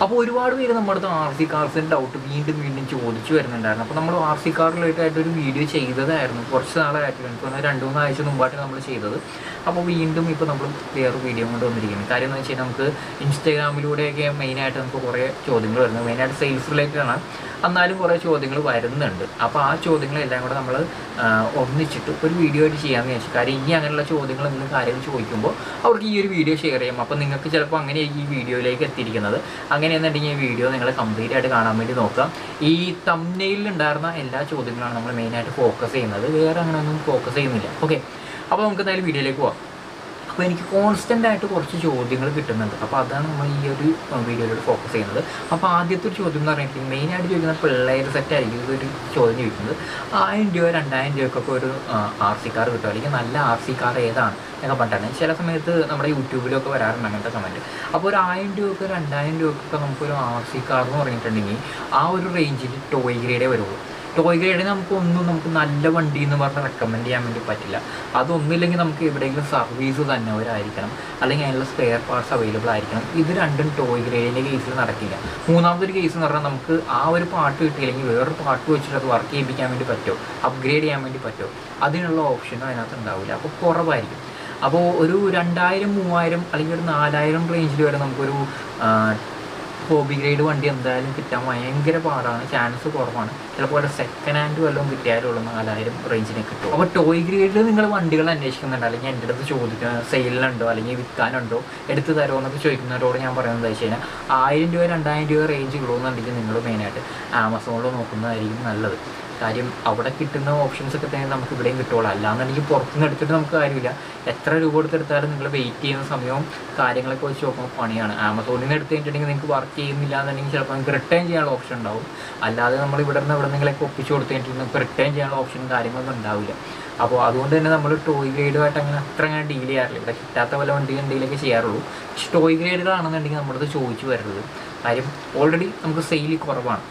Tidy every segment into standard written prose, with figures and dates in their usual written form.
അപ്പോൾ ഒരുപാട് പേര് നമ്മുടെ അടുത്ത് ആർ സി കാർസിൻ്റെ ഡൗട്ട് വീണ്ടും വീണ്ടും ചോദിച്ചു വരുന്നുണ്ടായിരുന്നു. അപ്പോൾ നമ്മൾ ആർ സി കാർ റിലേറ്റഡായിട്ടൊരു വീഡിയോ ചെയ്തതായിരുന്നു കുറച്ച് നാളായിട്ട്, എനിക്ക് 2-3 ആഴ്ച മുമ്പായിട്ട് നമ്മൾ ചെയ്തത്. അപ്പോൾ വീണ്ടും ഇപ്പോൾ നമ്മൾ വേറെ വീഡിയോ കൊണ്ട് വന്നിരിക്കുന്നത്. കാര്യം എന്ന് വെച്ച് കഴിഞ്ഞാൽ നമുക്ക് ഇൻസ്റ്റാഗ്രാമിലൂടെയൊക്കെ മെയിനായിട്ട് നമുക്ക് കുറേ ചോദ്യങ്ങൾ വരുന്നത്, മെയിനായിട്ട് സെയിൽസ് റിലേറ്റഡ് ആണ്. എന്നാലും കുറേ ചോദ്യങ്ങൾ വരുന്നുണ്ട്. അപ്പോൾ ആ ചോദ്യങ്ങളെല്ലാം കൂടെ നമ്മൾ ഒന്നിച്ചിട്ട് ഒരു വീഡിയോ ആയിട്ട് ചെയ്യാമെന്ന് വിചാരിച്ചു. കാര്യം ഇനി അങ്ങനെയുള്ള ചോദ്യങ്ങൾ എന്തെങ്കിലും കാര്യങ്ങൾ ചോദിക്കുമ്പോൾ അവർക്ക് ഈ ഒരു വീഡിയോ ഷെയർ ചെയ്യാം. അപ്പോൾ നിങ്ങൾക്ക് ചിലപ്പോൾ അങ്ങനെയായിരിക്കും ഈ വീഡിയോയിലേക്ക് എത്തിയിരിക്കുന്നത്. അങ്ങനെയെന്നുണ്ടെങ്കിൽ ഈ വീഡിയോ നിങ്ങൾ കംപ്ലീറ്റ് ആയിട്ട് കാണാൻ വേണ്ടി നോക്കാം. ഈ തംബ്നെയിലിൽ ഉണ്ടായിരുന്ന എല്ലാ ചോദ്യങ്ങളാണ് നമ്മൾ മെയിനായിട്ട് ഫോക്കസ് ചെയ്യുന്നത്, വേറെ അങ്ങനെയൊന്നും ഫോക്കസ് ചെയ്യുന്നില്ല. ഓക്കെ, അപ്പോൾ നമുക്ക് എന്തായാലും വീഡിയോയിലേക്ക് പോകാം. അപ്പോൾ എനിക്ക് കോൺസ്റ്റൻ്റ് ആയിട്ട് കുറച്ച് ചോദ്യങ്ങൾ കിട്ടുന്നുണ്ട്. അപ്പോൾ അതാണ് നമ്മൾ ഈ ഒരു വീഡിയോയിലൂടെ ഫോക്കസ് ചെയ്യുന്നത്. അപ്പോൾ ആദ്യത്തെ ഒരു ചോദ്യം എന്ന് പറഞ്ഞിട്ട് മെയിനായിട്ട് ചോദിക്കുന്ന പിള്ളേർ സെറ്റായിരിക്കും ഇതൊരു ചോദ്യം ചോദിക്കുന്നത്. 1000 രൂപ 2000 രൂപയ്ക്കൊക്കെ ഒരു ആർ സി കാർ കിട്ടും, അല്ലെങ്കിൽ നല്ല ആർ സി കാർ ഏതാണ് എന്നൊക്കെ പറഞ്ഞിട്ടാണ് ചില സമയത്ത് നമ്മുടെ യൂട്യൂബിലൊക്കെ വരാറുണ്ട് അങ്ങനത്തെ കമൻറ്റ്. അപ്പോൾ ഒരു 1000 രൂപയ്ക്ക് 2000 രൂപയ്ക്കൊക്കെ നമുക്കൊരു ആർ സി കാർ എന്ന് പറഞ്ഞിട്ടുണ്ടെങ്കിൽ ആ ഒരു റേഞ്ചിൽ ടോയ് ഗ്രേഡേ വരുള്ളൂ. ടോയ് ഗ്രേഡിന് നമുക്ക് നല്ല വണ്ടി എന്ന് പറഞ്ഞ് റെക്കമെൻഡ് ചെയ്യാൻ വേണ്ടി പറ്റില്ല. അതൊന്നുമില്ലെങ്കിൽ നമുക്ക് എവിടെയെങ്കിലും സർവീസ് തന്നെ അവരായിരിക്കണം, അല്ലെങ്കിൽ അതിനുള്ള സ്പെയർ പാർട്സ് അവൈലബിൾ ആയിരിക്കണം. ഇത് രണ്ടും ടോയ് ഗ്രേഡിൻ്റെ കേസിൽ നടക്കില്ല. മൂന്നാമതൊരു കേസ് എന്ന് പറഞ്ഞാൽ നമുക്ക് ആ ഒരു പാർട്ട് കിട്ടിയില്ലെങ്കിൽ വേറൊരു പാർട്ട് വെച്ചിട്ട് അത് വർക്ക് ചെയ്യിപ്പിക്കാൻ വേണ്ടി പറ്റുമോ, അപ്ഗ്രേഡ് ചെയ്യാൻ വേണ്ടി പറ്റുമോ, അതിനുള്ള ഓപ്ഷനും അതിനകത്ത് ഉണ്ടാവില്ല. അപ്പോൾ കുറവായിരിക്കും. അപ്പോൾ ഒരു 2000, 3000 അല്ലെങ്കിൽ ഒരു 4000 റേഞ്ചിൽ വരെ നമുക്കൊരു ഹോബി ഗ്രേഡ് വണ്ടി എന്തായാലും കിട്ടാൻ ഭയങ്കര പാടാണ്, ചാൻസ് കുറവാണ്. ചിലപ്പോൾ സെക്കൻഡ് ഹാൻഡ് വല്ലതും കിട്ടിയാലുള്ള 4000 റേഞ്ചിനെ കിട്ടും. അപ്പോൾ ടോയ് ഗ്രേഡിൽ നിങ്ങൾ വണ്ടികൾ അന്വേഷിക്കുന്നുണ്ട്, അല്ലെങ്കിൽ എൻ്റെ അടുത്ത് ചോദിക്കുന്ന സെയിലിനുണ്ടോ അല്ലെങ്കിൽ വിൽക്കാനുണ്ടോ എടുത്ത് തരുമോ എന്നൊക്കെ ചോദിക്കുന്നവരോട് ഞാൻ പറയുന്നത് വെച്ച് കഴിഞ്ഞാൽ 1000 രൂപ 2000 രൂപ റേഞ്ച് ഉള്ളൂന്നുണ്ടെങ്കിൽ നിങ്ങൾ മെയിനായിട്ട് ആമസോണിൽ നോക്കുന്നതായിരിക്കും നല്ലത്. കാര്യം അവിടെ കിട്ടുന്ന ഓപ്ഷൻസൊക്കെ തന്നെ നമുക്ക് ഇവിടെയും കിട്ടുള്ളൂ. അല്ലാന്നുണ്ടെങ്കിൽ പുറത്തുനിന്ന് എടുത്തിട്ട് നമുക്ക് കാര്യമില്ല. എത്ര രൂപ കൊടുത്തെടുത്താലും നിങ്ങൾ വെയിറ്റ് ചെയ്യുന്ന സമയവും കാര്യങ്ങളൊക്കെ വെച്ച് നോക്കുമ്പോൾ പണിയാണ്. ആമസോണിൽ നിന്ന് എടുത്ത് കഴിഞ്ഞിട്ടുണ്ടെങ്കിൽ നിങ്ങൾക്ക് വർക്ക് ചെയ്യുന്നില്ല എന്നുണ്ടെങ്കിൽ ചിലപ്പോൾ നിങ്ങൾക്ക് റിട്ടേൺ ചെയ്യാനുള്ള ഓപ്ഷൻ ഉണ്ടാവും. അല്ലാതെ നമ്മൾ ഇവിടെ നിന്ന് എവിടെന്നെങ്കിലൊക്കെ ഒപ്പിച്ച് കൊടുത്ത് കഴിഞ്ഞിട്ടുണ്ടെങ്കിൽ നമുക്ക് റിട്ടേൺ ചെയ്യാനുള്ള ഓപ്ഷനും കാര്യങ്ങളൊന്നും ഉണ്ടാവില്ല. അപ്പോൾ അതുകൊണ്ട് തന്നെ നമ്മൾ ടോയ് ഗ്രേഡുമായിട്ട് അങ്ങനെ ഡീൽ ചെയ്യാറില്ല. ഇവിടെ കിട്ടാത്ത വല്ല വണ്ടി എന്തെങ്കിലുമൊക്കെ ചെയ്യാറുള്ളൂ. പക്ഷേ ടോയ് ഗ്രേഡുകളാണെന്നുണ്ടെങ്കിൽ നമ്മളത് ചോദിച്ചു വരരുത്. കാര്യം ഓൾറെഡി നമുക്ക് സെയിൽ കുറവാണ്.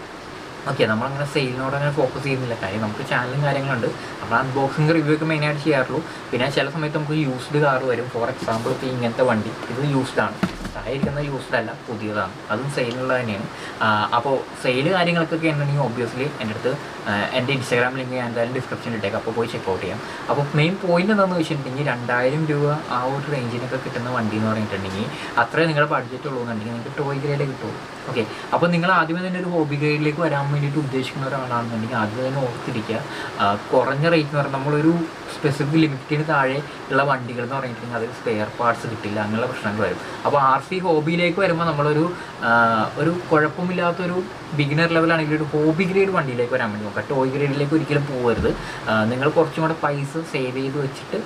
ഓക്കെ, നമ്മളങ്ങനെ സെയിലിനോട് അങ്ങനെ ഫോക്കസ് ചെയ്യുന്നില്ല. കാര്യം നമുക്ക് ചാനലും കാര്യങ്ങളുണ്ട്. നമ്മൾ അൺബോക്സിങ് റിവ്യൂ ഒക്കെ മെയിനായിട്ട് ചെയ്യാറുള്ളൂ. പിന്നെ ചില സമയത്ത് നമുക്ക് യൂസ്ഡ് കാർ വരും. ഫോർ എക്സാമ്പിൾ ഇപ്പോൾ ഇങ്ങനത്തെ വണ്ടി ഇത് യൂസ്ഡാണ്, തായിരിക്കുന്ന യൂസ്ഡ് അല്ല, പുതിയതാണ്, അതും സെയിലുള്ള തന്നെയാണ്. അപ്പോൾ സെയിൽ കാര്യങ്ങൾക്കൊക്കെ ഉണ്ടെങ്കിൽ ഒബ്വിയസ്ലി എൻ്റെ അടുത്ത് എൻ്റെ ഇൻസ്റ്റാഗ്രാം ലിങ്ക് ഞാൻ എന്തായാലും ഡിസ്ക്രിപ്ഷനിൽ ഇട്ടേക്കാം, അപ്പോൾ പോയി ചെക്കൗട്ട് ചെയ്യാം. അപ്പോൾ മെയിൻ പോയിന്റ് എന്താണെന്ന് വെച്ചിട്ടുണ്ടെങ്കിൽ 2000 രൂപ ആ ഒരു റേഞ്ചിനൊക്കെ കിട്ടുന്ന വണ്ടി എന്ന് പറഞ്ഞിട്ടുണ്ടെങ്കിൽ അത്രയും നിങ്ങളുടെ ബഡ്ജറ്റ് ഉള്ളൂ എന്നുണ്ടെങ്കിൽ നിങ്ങൾക്ക് ടോയ് ഗ്രേഡേ കിട്ടുള്ളൂ. ഓക്കെ, അപ്പോൾ നിങ്ങൾ ആദ്യമേ തന്നെ ഒരു ഹോബി ഗ്രേഡിലേക്ക് വരാൻ വേണ്ടിയിട്ട് ഉദ്ദേശിക്കുന്ന ഒരാളാണെന്നുണ്ടെങ്കിൽ ആദ്യം തന്നെ ഓർത്തിരിക്കുക, കുറഞ്ഞ റേറ്റ് എന്ന് പറഞ്ഞാൽ നമ്മളൊരു സ്പെസിഫിക് ലിമിറ്റിന് താഴെ ഉള്ള വണ്ടികൾ എന്ന് പറഞ്ഞിട്ടുണ്ടെങ്കിൽ അതിൽ സ്പെയർ പാർട്സ് കിട്ടില്ല, അങ്ങനെയുള്ള പ്രശ്നങ്ങൾ വരും. അപ്പോൾ ആർ സി ഹോബിയിലേക്ക് വരുമ്പോൾ നമ്മളൊരു കുഴപ്പമില്ലാത്തൊരു ബിഗിനർ ലെവലാണെങ്കിൽ ഒരു ഹോബി ഗ്രേഡ് വണ്ടിയിലേക്ക് വരാൻ വേണ്ടി നോക്കാം. ടോയ് ഗ്രേഡിലേക്ക് ഒരിക്കലും പോകരുത്. നിങ്ങൾ കുറച്ചും കൂടെ പൈസ സേവ് ചെയ്ത് വെച്ചിട്ട്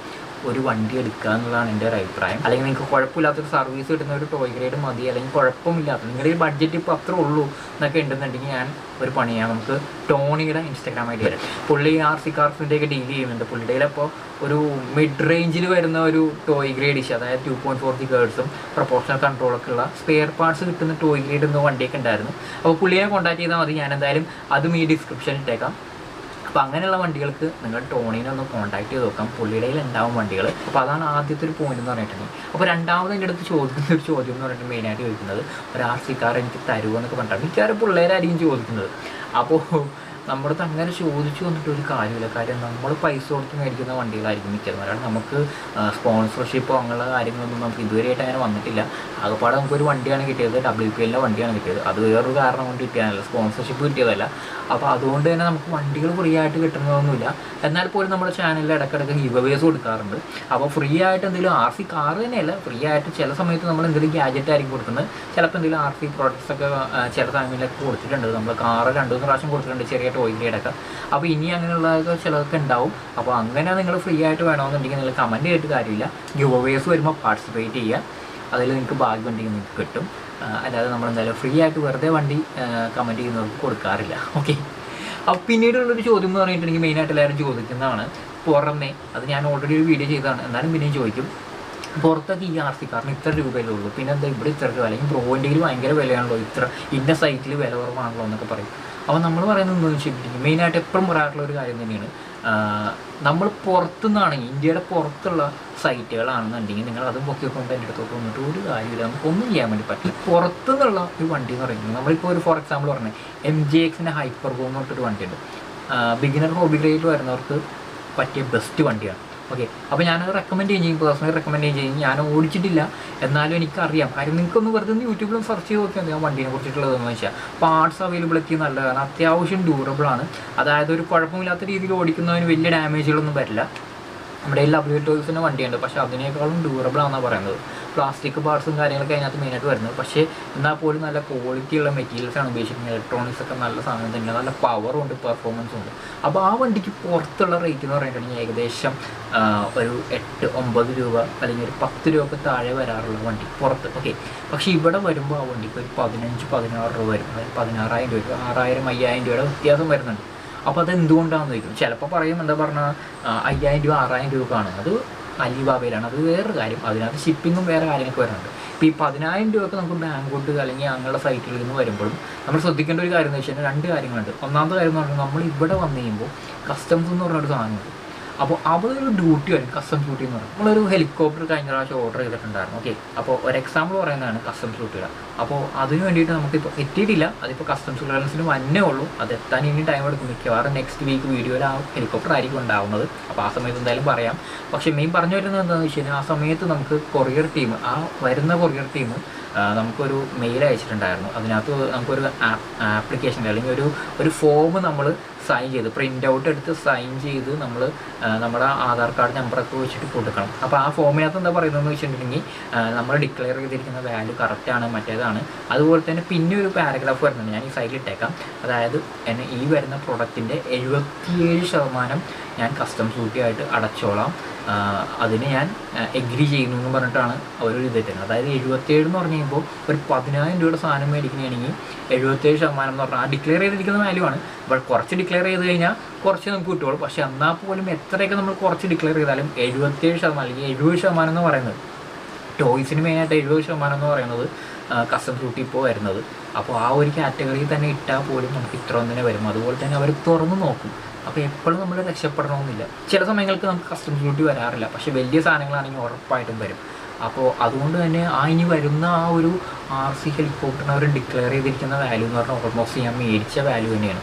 ഒരു വണ്ടി എടുക്കുക എന്നുള്ളതാണ് എൻ്റെ ഒരു അഭിപ്രായം. അല്ലെങ്കിൽ നിങ്ങൾക്ക് കുഴപ്പമില്ലാത്തൊരു സർവീസ് കിട്ടുന്ന ഒരു ടോയ് ഗ്രേഡ് മതി, അല്ലെങ്കിൽ കുഴപ്പമില്ലാത്ത നിങ്ങളുടെ ഈ ബഡ്ജറ്റ് ഇപ്പോൾ അത്ര ഉള്ളൂ എന്നൊക്കെ ഉണ്ടെന്നുണ്ടെങ്കിൽ ഞാൻ ഒരു പണി ചെയ്യാം. നമുക്ക് ടോണിയുടെ ഇൻസ്റ്റാഗ്രാം ഐഡി വരാം. പുള്ളി ആർ സി കാർസിൻ്റെയൊക്കെ ഡീൽ ചെയ്യുന്നുണ്ട്. പുള്ളിയുടെ അപ്പോൾ ഒരു മിഡ് റേഞ്ചിൽ വരുന്ന ഒരു ടോയ് ഗ്രേഡ് ഇഷ്യൂ, അതായത് 2.4 GHz പ്രൊപ്പോർഷണൽ കൺട്രോളൊക്കെ ഉള്ള സ്പെയർ പാർട്സ് കിട്ടുന്ന ടോയ് ഗ്രേഡ് എന്ന വണ്ടിയൊക്കെ ഉണ്ടായിരുന്നു. അപ്പോൾ പുള്ളിയെ കോൺടാക്ട് ചെയ്താൽ മതി. ഞാൻ എന്തായാലും അതും ഈ ഡിസ്ക്രിപ്ഷനിൽ ഇട്ടേക്കാം. അപ്പോൾ അങ്ങനെയുള്ള വണ്ടികൾക്ക് നിങ്ങൾ ടോണിനെ ഒന്ന് കോൺടാക്ട് ചെയ്ത് നോക്കാം, പുള്ളിയുടെ ഉണ്ടാവും വണ്ടികൾ. അപ്പോൾ അതാണ് ആദ്യത്തെ ഒരു പോയിന്റ് എന്ന് പറഞ്ഞിട്ടുണ്ടെങ്കിൽ. അപ്പോൾ രണ്ടാമത് എൻ്റെ അടുത്ത് ചോദിക്കുന്ന ഒരു ചോദ്യം എന്ന് പറഞ്ഞിട്ട് മെയിനായിട്ട് ചോദിക്കുന്നത് ഒരു ആർ സി കാർ എനിക്ക് തരുമോ എന്നൊക്കെ പറഞ്ഞിട്ടാണ്. മിക്കവാറും പിള്ളേരായിരിക്കും ചോദിക്കുന്നത്. അപ്പോൾ നമ്മുടെ അടുത്ത് അങ്ങനെ ചോദിച്ചു വന്നിട്ട് ഒരു കാര്യമില്ല. കാര്യം നമ്മൾ പൈസ കൊടുത്ത് മേടിക്കുന്ന വണ്ടികളായിരിക്കും മിക്കതും. കാരണം നമുക്ക് സ്പോൺസർഷിപ്പോ അങ്ങനെയുള്ള കാര്യങ്ങളൊന്നും നമുക്ക് ഇതുവരെയായിട്ട് അങ്ങനെ വന്നിട്ടില്ല. ആകെപ്പാടെ നമുക്കൊരു വണ്ടിയാണ് കിട്ടിയത്, WPL വണ്ടിയാണ് കിട്ടിയത്. അത് വേറൊരു കാരണം കൊണ്ട് കിട്ടിയതല്ല, സ്പോൺസർഷിപ്പ് കിട്ടിയതല്ല. അപ്പോൾ അതുകൊണ്ട് തന്നെ നമുക്ക് വണ്ടികൾ ഫ്രീ ആയിട്ട് കിട്ടുന്നതൊന്നുമില്ല. എന്നാൽ പോലും നമ്മുടെ ചാനലിൽ ഇടയ്ക്കിടയ്ക്ക് ഗിവവേസ് കൊടുക്കാറുണ്ട്. അപ്പോൾ ഫ്രീ ആയിട്ട് എന്തെങ്കിലും ആർ സി കാർ തന്നെയല്ല, ഫ്രീ ആയിട്ട് ചില സമയത്ത് നമ്മൾ എന്തെങ്കിലും ഗാഡ്ജറ്റ് ആയിരിക്കും കൊടുക്കുന്നത്. ചിലപ്പോൾ എന്തെങ്കിലും ആർ സി പ്രോഡക്ട്സ് ഒക്കെ ചില ടൈമിലൊക്കെ കൊടുത്തിട്ടുണ്ട്. നമ്മൾ കാറ് 2-3 പ്രാവശ്യം കൊടുത്തിട്ടുണ്ട്, ചെറിയ ടോയ് ഗ്രേഡൊക്കെ. അപ്പോൾ ഇനി അങ്ങനെയുള്ളതൊക്കെ ചിലതൊക്കെ ഉണ്ടാവും. അപ്പോൾ അങ്ങനെ നിങ്ങൾ ഫ്രീ ആയിട്ട് വേണമെന്നുണ്ടെങ്കിൽ നിങ്ങൾ കമൻറ്റ് ചെയ്തിട്ട് കാര്യമില്ല. ഗിവവേസ് വരുമ്പോൾ പാർട്ടിസിപ്പേറ്റ് ചെയ്യുക, അതിൽ നിങ്ങൾക്ക് ഭാഗ്യം ഉണ്ടെങ്കിൽ നിങ്ങൾക്ക് കിട്ടും. അല്ലാതെ നമ്മളെന്തായാലും ഫ്രീ ആയിട്ട് വെറുതെ വണ്ടി കമൻറ്റ് ചെയ്യുന്നവർക്ക് കൊടുക്കാറില്ല. ഓക്കെ, അപ്പോൾ പിന്നീടുള്ളൊരു ചോദ്യം എന്ന് പറഞ്ഞിട്ടുണ്ടെങ്കിൽ മെയിനായിട്ട് എല്ലാവരും ചോദിക്കുന്നതാണ് പുറമേ. അത് ഞാൻ ഓൾറെഡി ഒരു വീഡിയോ ചെയ്തതാണ്, എന്നാലും പിന്നെയും ചോദിക്കും. പുറത്തൊക്കെ ഈ ആർ സി കാറിന് ഇത്ര രൂപയല്ലേ ഉള്ളൂ, പിന്നെ എന്താ ഇവിടെ ഇത്ര രൂപ, അല്ലെങ്കിൽ ബ്രോൻ്റെയിൽ ഭയങ്കര വിലയാണല്ലോ, ഇന്ന സൈറ്റിൽ വില കുറവാണല്ലോ എന്നൊക്കെ പറയും. അപ്പോൾ നമ്മൾ പറയുന്നത് എന്താണെന്ന് വെച്ചിട്ടുണ്ടെങ്കിൽ മെയിനായിട്ട് എപ്പോഴും പറയാറുള്ള ഒരു കാര്യം തന്നെയാണ്, നമ്മൾ പുറത്തുനിന്നാണെങ്കിൽ ഇന്ത്യയുടെ പുറത്തുള്ള സൈറ്റുകളാണെന്നുണ്ടെങ്കിൽ നിങ്ങൾ അതും പൊക്കിക്കൊണ്ട് എൻ്റെ അടുത്തോട്ട് വന്നിട്ട് ഒരു കാര്യമില്ല, നമുക്കൊന്നും ചെയ്യാൻ വേണ്ടി പറ്റില്ല. പുറത്തുനിന്നുള്ള ഒരു വണ്ടി എന്ന് പറയുന്നത് നമ്മളിപ്പോൾ ഒരു ഫോർ എക്സാമ്പിൾ പറഞ്ഞത് MJXൻ്റെ ഹൈപ്പർഗോ എന്ന് പറഞ്ഞിട്ടൊരു വണ്ടിയുണ്ട്. ബിഗിനർ ഹോബി ഗ്രേഡിൽ വരുന്നവർക്ക് പറ്റിയ ബെസ്റ്റ് വണ്ടിയാണ്. ഓക്കെ, അപ്പോൾ ഞാൻ റെക്കമെൻഡ് ചെയ്യും, പേഴ്സണലി റെക്കമെൻഡ് ചെയ്യും. ഞാൻ ഓടിച്ചിട്ടില്ല, എന്നാലും എനിക്കറിയാം. കാര്യം നിങ്ങൾക്കൊന്ന് വെറുതെ യൂട്യൂബിലും സെർച്ച് ചെയ്ത് നോക്കിയാൽ ഞാൻ വണ്ടീനെ കുറിച്ചിട്ടുള്ളതെന്ന് വെച്ചാൽ പാർട്സ് അവൈലബിലിറ്റി നല്ലതാണ്, അത്യാവശ്യം ഡ്യൂറബിളാണ്. അതായത് ഒരു കുഴപ്പമില്ലാത്ത രീതിയിൽ ഓടിക്കുന്നതിന് വലിയ ഡാമേജുകളൊന്നും വരില്ല. നമ്മുടെ കയ്യിൽ WTOസിൻ്റെ വണ്ടിയുണ്ട്, പക്ഷേ അതിനേക്കാളും ഡ്യൂറബിൾ ആണെന്നാണ് പറയുന്നത്. പ്ലാസ്റ്റിക് പാർട്സും കാര്യങ്ങളൊക്കെ അതിനകത്ത് മെയിനായിട്ട് വരുന്നത്. പക്ഷേ എന്നാൽ പോലും നല്ല ക്വാളിറ്റിയുള്ള മെറ്റീരിയൽസാണ് ഉപയോഗിച്ചിരിക്കുന്നത്. ഇലക്ട്രോണിക്സ് ഒക്കെ നല്ല സാധനം തന്നെ, നല്ല പവറും ഉണ്ട്, പെർഫോമൻസും ഉണ്ട്. അപ്പോൾ ആ വണ്ടിക്ക് പുറത്തുള്ള റേറ്റ് എന്ന് പറഞ്ഞിട്ടുണ്ടെങ്കിൽ ഏകദേശം ഒരു 8-9 രൂപ അല്ലെങ്കിൽ ഒരു 10 രൂപക്ക് താഴെ വരാറുള്ള വണ്ടി പുറത്ത്. ഓക്കെ, പക്ഷേ ഇവിടെ വരുമ്പോൾ ആ വണ്ടിക്ക് ഒരു 15-16 രൂപ വരും. അതായത് 16,000 രൂപ, 6,000-5,000 രൂപയുടെ വ്യത്യാസം വരുന്നുണ്ട്. അപ്പോൾ അത് എന്തുകൊണ്ടാണെന്ന് ചോദിക്കും. ചിലപ്പോൾ പറയും എന്താ പറഞ്ഞാൽ 5,000 രൂപ 6,000 രൂപ ആണ്, അത് അലിബാബയിലാണ്, അത് വേറൊരു കാര്യം. അതിനകത്ത് ഷിപ്പിങ്ങും വേറെ കാര്യങ്ങളൊക്കെ വരുന്നുണ്ട്. ഇപ്പോൾ ഈ 10,000 രൂപയ്ക്ക് നമുക്ക് ബാങ്കോട്ട് അല്ലെങ്കിൽ അങ്ങനെയുള്ള സൈറ്റുകളിൽ നിന്ന് വരുമ്പോഴും നമ്മൾ ശ്രദ്ധിക്കേണ്ട ഒരു കാര്യം എന്ന് വെച്ച് കഴിഞ്ഞാൽ 2 കാര്യങ്ങളുണ്ട്. ഒന്നാമത്തെ കാര്യം എന്ന് പറഞ്ഞാൽ നമ്മൾ ഇവിടെ വന്നു കഴിയുമ്പോൾ കസ്റ്റംസ് എന്ന് പറഞ്ഞൊരു സാധനമുണ്ട്. അപ്പോൾ അവിടെ ഒരു ഡ്യൂട്ടി വരും, കസ്റ്റംസ് ഡ്യൂട്ടി എന്ന് പറയും. നമ്മളൊരു ഹെലികോപ്റ്റർ കഴിഞ്ഞ പ്രാവശ്യം ഓർഡർ ചെയ്തിട്ടുണ്ടായിരുന്നു. ഓക്കെ, അപ്പോൾ ഒരു എക്സാമ്പിൾ പറയുന്നതാണ് കസ്റ്റംസ് ഡ്യൂട്ടിയുടെ. അപ്പോൾ അതിന് വേണ്ടിയിട്ട് നമുക്കിപ്പോൾ എത്തിയിട്ടില്ല, അതിപ്പോൾ കസ്റ്റംസ് ക്ലിയറൻസിന് വന്നേ ഉള്ളൂ. അത് എത്താൻ ഇനി ടൈം എടുക്കും. മിക്കവാറും നെക്സ്റ്റ് വീക്ക് വീഡിയോയിൽ ആ ഹെലികോപ്റ്റർ ആയിരിക്കും ഉണ്ടാവുന്നത്. അപ്പോൾ ആ സമയത്ത് എന്തായാലും പറയാം. പക്ഷേ മെയിൻ പറഞ്ഞു വരുന്നത് എന്താണെന്ന് വെച്ച് കഴിഞ്ഞാൽ ആ സമയത്ത് നമുക്ക് കൊറിയർ ടീം, ആ വരുന്ന കൊറിയർ ടീം നമുക്കൊരു മെയിൽ അയച്ചിട്ടുണ്ടായിരുന്നു. അതിനകത്ത് നമുക്കൊരു ആപ്ലിക്കേഷൻ അല്ലെങ്കിൽ ഒരു ഫോം നമ്മൾ സൈൻ ചെയ്ത് പ്രിൻ്റ് ഔട്ട് എടുത്ത് സൈൻ ചെയ്ത് നമ്മൾ നമ്മുടെ ആധാർ കാർഡ് നമ്പറൊക്കെ വെച്ചിട്ട് കൊടുക്കണം. അപ്പോൾ ആ ഫോമിനകത്ത് എന്താ പറയുന്നതെന്ന് വെച്ചിട്ടുണ്ടെങ്കിൽ നമ്മൾ ഡിക്ലെയർ ചെയ്തിരിക്കുന്ന വാല്യൂ കറക്റ്റാണ്, മറ്റേതാണ്. അതുപോലെ തന്നെ പിന്നെ ഒരു പാരഗ്രാഫ് വരുന്നുണ്ട്, ഞാൻ ഈ സൈഡിൽ ഇട്ടേക്കാം. അതായത് ഈ വരുന്ന പ്രൊഡക്റ്റിൻ്റെ 77% ഞാൻ കസ്റ്റംസ് ഡ്യൂട്ടി ആയിട്ട് അടച്ചോളാം, അതിന് ഞാൻ എഗ്രി ചെയ്യുന്നു എന്ന് പറഞ്ഞിട്ടാണ് അവരൊരു ഇത് തരുന്നത്. അതായത് 77 എന്ന് പറഞ്ഞു കഴിയുമ്പോൾ ഒരു 10,000 രൂപയുടെ സാധനം മേടിക്കുകയാണെങ്കിൽ 77% എന്ന് പറഞ്ഞാൽ ആ ഡിക്ലെയർ ചെയ്തിരിക്കുന്ന വാല്യൂ ആണ്. അപ്പോൾ കുറച്ച് ഡിക്ലെയർ ചെയ്ത് കഴിഞ്ഞാൽ കുറച്ച് നമുക്ക് കിട്ടുള്ളൂ. പക്ഷേ എന്നാൽ പോലും എത്രയൊക്കെ നമ്മൾ കുറച്ച് ഡിക്ലെയർ ചെയ്താലും 77% അല്ലെങ്കിൽ 70% എന്ന് പറയുന്നത് ടോയ്സിന് മെയിനായിട്ട് 70% എന്ന് പറയുന്നത് കസ്റ്റംസ് ഡ്യൂട്ടി ഇപ്പോൾ വരുന്നത്. അപ്പോൾ ആ ഒരു കാറ്റഗറിയിൽ തന്നെ ഇട്ടാൽ പോലും നമുക്ക് ഇത്ര ഒന്നിനെ വരും. അതുപോലെ തന്നെ അവർ തുറന്ന് നോക്കും. അപ്പോൾ എപ്പോഴും നമ്മൾ രക്ഷപ്പെടണമെന്നില്ല. ചില സമയങ്ങൾക്ക് നമുക്ക് കസ്റ്റംസ് ഡ്യൂട്ടി വരാറില്ല, പക്ഷേ വലിയ സാധനങ്ങളാണെങ്കിൽ ഉറപ്പായിട്ടും വരും. അപ്പോൾ അതുകൊണ്ട് തന്നെ ഇനി വരുന്ന ആ ഒരു RC ഹെലികോപ്റ്ററിന് അവർ ഡിക്ലെയർ ചെയ്തിരിക്കുന്ന വാല്യൂ എന്ന് പറഞ്ഞാൽ ഓൾമോസ്റ്റ് ഞാൻ മേടിച്ച വാല്യൂ തന്നെയാണ്.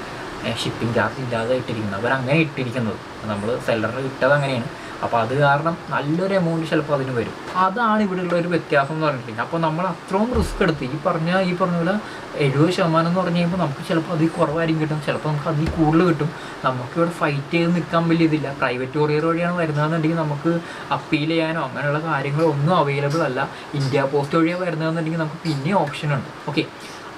ഷിപ്പിംഗ് ചാർജ് ഇല്ലാതെ ഇട്ടിരിക്കുന്നത്, അവരങ്ങനെ ഇട്ടിരിക്കുന്നത്, നമ്മൾ സെല്ലറിന് ഇട്ടത് അങ്ങനെയാണ്. അപ്പോൾ അത് കാരണം നല്ലൊരു എമൗണ്ട് ചിലപ്പോൾ അതിന് വരും. അതാണ് ഇവിടെയുള്ള ഒരു വ്യത്യാസം എന്ന് പറഞ്ഞിട്ടുണ്ടെങ്കിൽ. അപ്പോൾ നമ്മൾ അത്രയും റിസ്ക് എടുത്ത് ഈ പറഞ്ഞ പോലെ 70% എന്ന് പറഞ്ഞു കഴിയുമ്പോൾ നമുക്ക് ചിലപ്പോൾ അതിൽ കുറവായിരിക്കും കിട്ടും, ചിലപ്പോൾ നമുക്ക് അതിൽ കൂടുതൽ കിട്ടും. നമുക്കിവിടെ ഫൈറ്റ് ചെയ്ത് നിൽക്കാൻ വലിയ ഇതില്ല. പ്രൈവറ്റ് കൊറിയർ വഴിയാണ് വരുന്നതെന്നുണ്ടെങ്കിൽ നമുക്ക് അപ്പീൽ ചെയ്യാനോ അങ്ങനെയുള്ള കാര്യങ്ങളോ ഒന്നും അവൈലബിൾ അല്ല. ഇന്ത്യ പോസ്റ്റ് വഴിയാണ് വരുന്നതെന്നുണ്ടെങ്കിൽ നമുക്ക് പിന്നെ ഓപ്ഷൻ ഉണ്ട്. ഓക്കെ,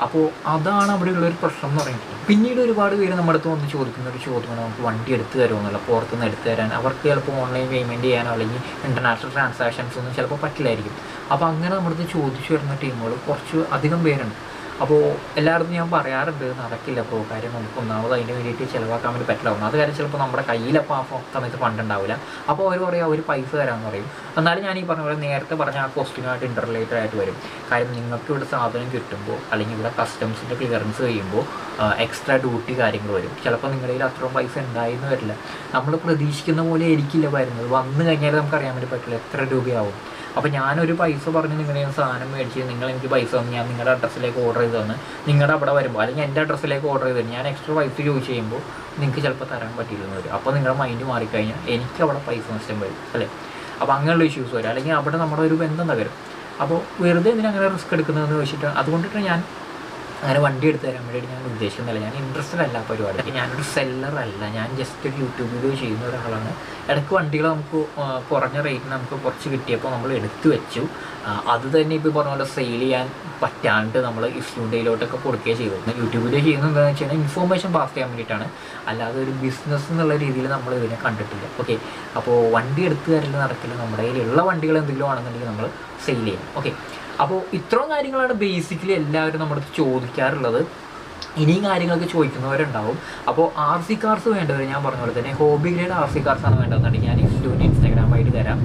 അപ്പോൾ അതാണ് അവിടെയുള്ളൊരു പ്രശ്നം എന്ന് പറയുന്നത്. പിന്നീട് ഒരുപാട് പേര് നമ്മുടെ അടുത്ത് വന്ന് ചോദിക്കുന്ന ഒരു ചോദ്യമാണ്, നമുക്ക് വണ്ടി എടുത്തു തരുമെന്നല്ല, പുറത്തുനിന്ന് എടുത്തു തരാൻ. അവർക്ക് ചിലപ്പോൾ ഓൺലൈൻ പേയ്മെൻറ്റ് ചെയ്യാനോ അല്ലെങ്കിൽ ഇൻ്റർനാഷണൽ ട്രാൻസാക്ഷൻസ് ഒന്നും ചിലപ്പോൾ പറ്റില്ലായിരിക്കും. അപ്പോൾ അങ്ങനെ നമ്മുടെ അടുത്ത് ചോദിച്ചു വരുന്ന ടീമുകൾ കുറച്ച് അധികം പേരുണ്ട്. അപ്പോൾ എല്ലായിടത്തും ഞാൻ പറയാറുണ്ട്, നടക്കില്ല ഇപ്പോൾ. കാര്യം നമുക്ക് ഒന്നാമത് അതിന് വേണ്ടിയിട്ട് ചിലവാക്കാൻ വേണ്ടി പറ്റില്ല. ഒന്നാമത് കാര്യം ചിലപ്പോൾ നമ്മുടെ കയ്യിലപ്പോൾ ആ സമയത്ത് ഫണ്ട് ഉണ്ടാവില്ല. അപ്പോൾ അവർ പറയും അവർ പൈസ തരാമെന്ന് പറയും. എന്നാലും ഞാൻ ഈ പറഞ്ഞ പോലെ നേരത്തെ പറഞ്ഞ ആ ക്വസ്റ്റ്യനുമായിട്ട് ഇൻ്റർറിലേറ്റഡ് ആയിട്ട് വരും. കാര്യം നിങ്ങൾക്ക് ഇവിടെ സാധനം കിട്ടുമ്പോൾ അല്ലെങ്കിൽ ഇവിടെ കസ്റ്റംസിൻ്റെ ക്ലിയറൻസ് കഴിയുമ്പോൾ എക്സ്ട്രാ ഡ്യൂട്ടി കാര്യങ്ങൾ വരും. ചിലപ്പോൾ നിങ്ങളുടെ കയ്യിൽ അത്രയും പൈസ ഉണ്ടായെന്ന് വരില്ല. നമ്മൾ പ്രതീക്ഷിക്കുന്ന പോലെ ആയിരിക്കില്ല വരുന്നത്. വന്നു കഴിഞ്ഞാൽ നമുക്കറിയാൻ വേണ്ടി പറ്റില്ല എത്ര രൂപയാവും. അപ്പോൾ ഞാനൊരു പൈസ പറഞ്ഞ് നിങ്ങളുടെ സാധനം മേടിച്ച് നിങ്ങൾ എനിക്ക് പൈസ തന്നു, ഞാൻ നിങ്ങളുടെ അഡ്രസ്സിലേക്ക് ഓർഡർ ചെയ്ത് തന്ന് നിങ്ങളുടെ അവിടെ വരുമ്പോൾ അല്ലെങ്കിൽ എൻ്റെ അഡ്രസ്സിലേക്ക് ഓർഡർ ചെയ്ത് ഞാൻ എക്സ്ട്രാ പൈസ ചോദിച്ച് കഴിയുമ്പോൾ നിങ്ങൾക്ക് ചിലപ്പോൾ തരാൻ പറ്റില്ലെന്ന് വരും. അപ്പോൾ നിങ്ങളുടെ മൈൻഡ് മാറിക്കഴിഞ്ഞാൽ എനിക്ക് അവിടെ പൈസ നഷ്ടം വരും അല്ലേ. അപ്പോൾ അങ്ങനെയുള്ള ഇഷ്യൂസ് വരും, അല്ലെങ്കിൽ അവിടെ നമ്മുടെ ഒരു ബന്ധം തകരും. അപ്പോൾ വെറുതെ എന്തിനാ അങ്ങനെ റിസ്ക് എടുക്കുന്നതെന്ന് വെച്ചിട്ട് അതുകൊണ്ടിട്ട് ഞാൻ അങ്ങനെ വണ്ടി എടുത്ത് തരാൻ വേണ്ടിയിട്ട് ഞാൻ ഉദ്ദേശിക്കുന്നില്ല. ഞാൻ ഇൻട്രസ്റ്റഡ് അല്ല പരിപാടി. ഞാനൊരു സെല്ലറല്ല, ഞാൻ ജസ്റ്റ് ഒരു യൂട്യൂബ് വീഡിയോ ചെയ്യുന്ന ഒരാളാണ്. ഇടയ്ക്ക് വണ്ടികൾ നമുക്ക് കുറഞ്ഞ റേറ്റിന് നമുക്ക് കുറച്ച് കിട്ടിയപ്പോൾ നമ്മൾ എടുത്തു വെച്ചു. അത് തന്നെ ഇപ്പോൾ പറഞ്ഞ പോലെ സെയിൽ ചെയ്യാൻ പറ്റാണ്ട് നമ്മൾ ഇഷ്യൂണ്ടയിലോട്ടൊക്കെ കൊടുക്കുകയും ചെയ്തു. യൂട്യൂബ് വീഡിയോ ചെയ്യുന്നത് എന്താണെന്ന് വെച്ച് കഴിഞ്ഞാൽ ഇൻഫോർമേഷൻ പാസ് ചെയ്യാൻ വേണ്ടിയിട്ടാണ്, അല്ലാതെ ഒരു ബിസിനസ് എന്നുള്ള രീതിയിൽ നമ്മൾ ഇതിനെ കണ്ടിട്ടില്ല. ഓക്കെ, അപ്പോൾ വണ്ടി എടുത്ത് തരല് നടക്കില്ല. നമ്മുടെ കയ്യിലുള്ള വണ്ടികൾ എന്തെങ്കിലും ആണെന്നുണ്ടെങ്കിൽ നമ്മൾ സെയിൽ ചെയ്യും. ഓക്കെ, അപ്പോൾ ഇത്രയും കാര്യങ്ങളാണ് ബേസിക്കലി എല്ലാവരും നമ്മുടെ അടുത്ത് ചോദിക്കാറുള്ളത്. ഇനിയും കാര്യങ്ങളൊക്കെ ചോദിക്കുന്നവരുണ്ടാവും. അപ്പോൾ RC കാർസ് വേണ്ടവർ ഞാൻ പറഞ്ഞ പോലെ തന്നെ ഹോബി ഗ്രേഡ് RC കാർസാണ് വേണ്ടതെന്നുണ്ടെങ്കിൽ ഞാൻ ഇൻസ്റ്റാഗ്രാമായിട്ട് തരാം,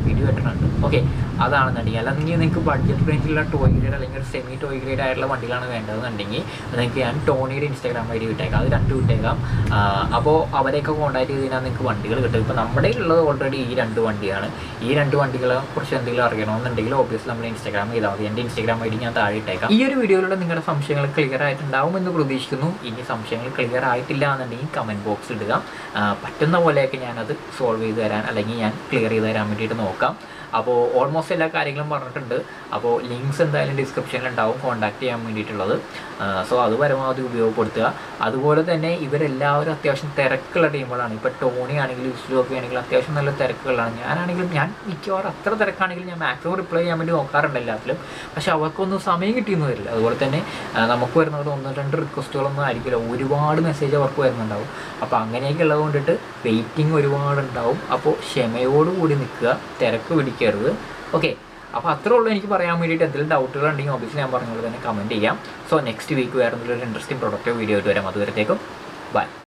വീഡിയോ ഇട്ടിട്ടുണ്ട്. ഓക്കെ, അതാണെന്നുണ്ടെങ്കിൽ അല്ലാന്നെങ്കിൽ നിങ്ങൾക്ക് ബഡ്ജറ്റ് റേഞ്ചിലുള്ള ടോയ് ഗ്രേഡ് അല്ലെങ്കിൽ ഒരു സെമി ടോയ് ഗ്രേഡ് ആയിട്ടുള്ള വണ്ടികളാണ് വേണ്ടതെന്നുണ്ടെങ്കിൽ നിങ്ങൾക്ക് ഞാൻ ടോണിയുടെ ഇൻസ്റ്റാഗ്രാം ഐ ഡി വിട്ടേക്കാം, അത് 2 വിട്ടേക്കാം. അപ്പോൾ അവരെയൊക്കെ കോൺടാക്ട് ചെയ്ത് കഴിഞ്ഞാൽ നിങ്ങൾക്ക് വണ്ടികൾ കിട്ടും. ഇപ്പോൾ നമ്മുടെ ഉള്ളത് ഓൾറെഡി ഈ 2 വണ്ടിയാണ്. ഈ 2 വണ്ടികളെ കുറിച്ച് എന്തെങ്കിലും അറിയണമെന്നുണ്ടെങ്കിൽ ഓബ്വിയസ്ലി നമ്മൾ ഇൻസ്റ്റാഗ്രാം ചെയ്താൽ മതി. എൻ്റെ ഇൻസ്റ്റാഗ്രാം ഐ ഡി ഞാൻ താഴെ ഇട്ടേക്കാം. ഈ ഒരു വീഡിയോയിലൂടെ നിങ്ങളുടെ സംശയങ്ങൾ ക്ലിയർ ആയിട്ടുണ്ടാവും എന്ന് പ്രതീക്ഷിക്കുന്നു. ഇനി സംശയങ്ങൾ ക്ലിയർ ആയിട്ടില്ല എന്നുണ്ടെങ്കിൽ കമൻറ്റ് ബോക്സിൽ ഇടുക. പറ്റുന്ന പോലെയൊക്കെ ഞാനത് സോൾവ് ചെയ്ത് തരാൻ അല്ലെങ്കിൽ ഞാൻ ക്ലിയർ ചെയ്ത് തരാൻ വേണ്ടിയിട്ട് നോക്കാം. അപ്പോൾ ഓൾമോസ്റ്റ് എല്ലാ കാര്യങ്ങളും പറഞ്ഞിട്ടുണ്ട്. അപ്പോൾ ലിങ്ക്സ് എന്തായാലും ഡിസ്ക്രിപ്ഷനിൽ ഉണ്ടാവും കോൺടാക്ട് ചെയ്യാൻ വേണ്ടിയിട്ടുള്ളത്. സോ അത് പരമാവധി ഉപയോഗപ്പെടുത്തുക. അതുപോലെ തന്നെ ഇവരെല്ലാവരും അത്യാവശ്യം തിരക്കുള്ള ടീമുകളാണ്. ഇപ്പോൾ ടോണി ആണെങ്കിലും ഇസ്ലുവൊക്കെ ആണെങ്കിലും അത്യാവശ്യം നല്ല തിരക്കുകളാണ്. ഞാൻ മിക്കവാറും അത്ര തിരക്കാണെങ്കിലും ഞാൻ മാക്സിമം റിപ്ലൈ ചെയ്യാൻ വേണ്ടി നോക്കാറുണ്ട് എല്ലാത്തിലും. പക്ഷെ അവർക്കൊന്നും സമയം കിട്ടിയെന്ന് വരില്ല. അതുപോലെ തന്നെ നമുക്ക് വരുന്നത് 1-2 റിക്വസ്റ്റുകളൊന്നും ആയിരിക്കില്ല, ഒരുപാട് മെസ്സേജ് അവർക്ക് വരുന്നുണ്ടാവും. അപ്പോൾ അങ്ങനെയൊക്കെ ഉള്ളത് കൊണ്ടിട്ട് വെയിറ്റിംഗ് ഒരുപാടുണ്ടാവും. അപ്പോൾ ക്ഷമയോടുകൂടി നിൽക്കുക, തിരക്ക് പിടിക്കരുത്. ഓക്കെ, അപ്പോൾ അത്രേ ഉള്ളൂ എനിക്ക് പറയാൻ വേണ്ടിയിട്ട്. എന്തെങ്കിലും ഡൗട്ടുകൾ ഉണ്ടെങ്കിൽ ഓബിയസ്ലി ഞാൻ പറഞ്ഞ പോലെ തന്നെ കമൻറ്റ് ചെയ്യാം. സോ നെക്സ്റ്റ് വീക്ക് വേറെ എന്തെങ്കിലും ഒരു ഇൻട്രസ്റ്റിംഗ് പ്രൊഡക്റ്റോ വീഡിയോ ആയിട്ട് വരാം. അതുവരത്തേക്കും ബൈ.